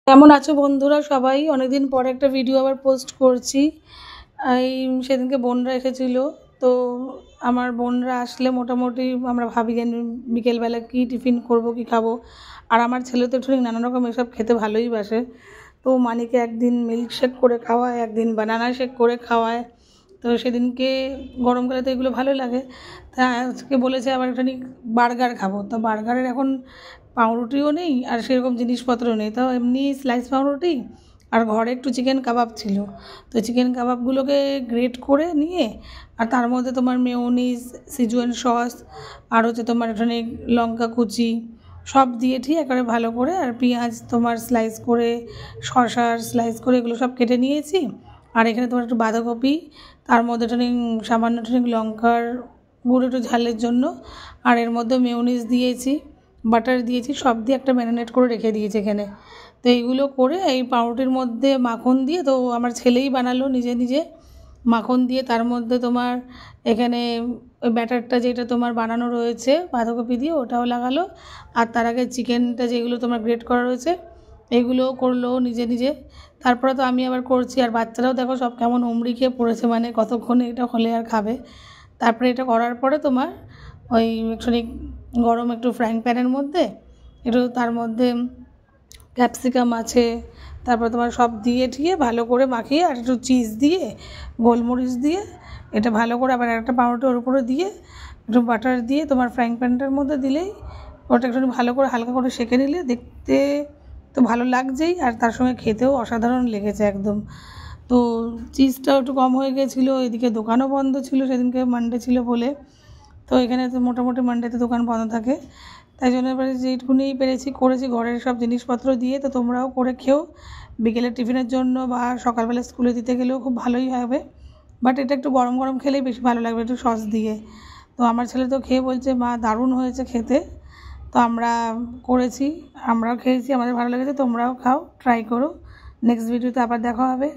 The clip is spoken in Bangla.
কেমন আছো বন্ধুরা সবাই? অনেকদিন পরে একটা ভিডিও আবার পোস্ট করছি। এই সেদিনকে বোনরা এসেছিলো, তো আমার বোনরা আসলে মোটামুটি আমরা ভাবি যে বিকেলবেলা কী টিফিন করব, কী খাবো। আর আমার ছেলে তো ঠিক নানা রকম এসব খেতে ভালোই বাসে। তো মানিকে একদিন মিল্কশেক করে খাওয়ায়, একদিন বানানা শেক করে খাওয়ায়। তো সেদিনকে গরমকালে তো এগুলো ভালো লাগে। তা আজকে বলেছে আবার একটুখানি বার্গার খাবো। তো বার্গারের এখন পাউরুটিও নেই আর সেরকম জিনিসপত্রও নেই, তাও এমনি স্লাইস পাউরুটি আর ঘরে একটু চিকেন কাবাব ছিল। তো চিকেন কাবাবগুলোকে গ্রেট করে নিয়ে আর তার মধ্যে তোমার মেয়োনিজ, সিজুয়ান সস আর হচ্ছে তোমার এখানে লঙ্কা কুচি সব দিয়ে ঠিক একেবারে ভালো করে, আর পেঁয়াজ তোমার স্লাইস করে, শসার স্লাইস করে এগুলো সব কেটে নিয়েছি। আর এখানে তোমার একটু বাঁধাকপি, তার মধ্যে একটু সামান্য একটু লঙ্কার গুঁড়ো একটু ঝালের জন্য, আর এর মধ্যে মেয়োনিজ দিয়েছি, বাটার দিয়েছি, সব দিয়ে একটা ম্যারিনেট করে রেখে দিয়েছি এখানে। তো এইগুলো করে এই পাউরুটির মধ্যে মাখন দিয়ে, তো আমার ছেলেই বানালো নিজে নিজে মাখন দিয়ে, তার মধ্যে তোমার এখানে ওই ব্যাটারটা যেটা তোমার বানানো রয়েছে বাঁধাকপি দিয়ে ওটাও লাগালো, আর তার আগে চিকেনটা যেগুলো তোমার গ্রেট করা রয়েছে এইগুলোও করলো নিজে নিজে। তারপরে তো আমি আবার করছি, আর বাচ্চারাও দেখো সব কেমন উমড়ি খেয়ে পড়েছে, মানে কতক্ষণে এটা হলে আর খাবে। তারপরে এটা করার পরে তোমার ওই একটুখানি গরম একটু ফ্রাইং প্যানের মধ্যে একটু তার মধ্যে ক্যাপসিকাম আছে, তারপর তোমার সব দিয়ে ঠিয়ে ভালো করে মাখিয়ে আর একটু চিজ দিয়ে গোলমরিচ দিয়ে এটা ভালো করে আবার একটা পাউরুটি ওর উপরে দিয়ে একটু বাটার দিয়ে তোমার ফ্রাইং প্যানটার মধ্যে দিলেই ওটা একটু ভালো করে হালকা করে সেঁকে নিলে দেখতে তো ভালো লাগছেই, আর তার সঙ্গে খেতেও অসাধারণ লেগেছে একদম। তো চিজটাও একটু কম হয়ে গিয়েছিলো, এদিকে দোকানও বন্ধ ছিল সেদিনকে, মানডে ছিল বলে। তো এখানে তো মোটামুটি মানডেতে দোকান বন্ধ থাকে, তাই জন্য এবারে যেটুকুনি পেরেছি করেছি ঘরের সব জিনিসপত্র দিয়ে। তো তোমরাও করে খেও বিকেলের টিফিনের জন্য বা সকালবেলা স্কুলে দিতে গেলেও খুব ভালোই হবে। বাট এটা একটু গরম গরম খেলেই বেশি ভালো লাগবে, একটু সস দিয়ে। তো আমার ছেলে তো খেয়ে বলছে মা দারুণ হয়েছে খেতে। তো আমরা করেছি, আমরাও খেয়েছি, আমাদের ভালো লেগেছে, তোমরাও খাও, ট্রাই করো। নেক্সট ভিডিওতে আবার দেখা হবে।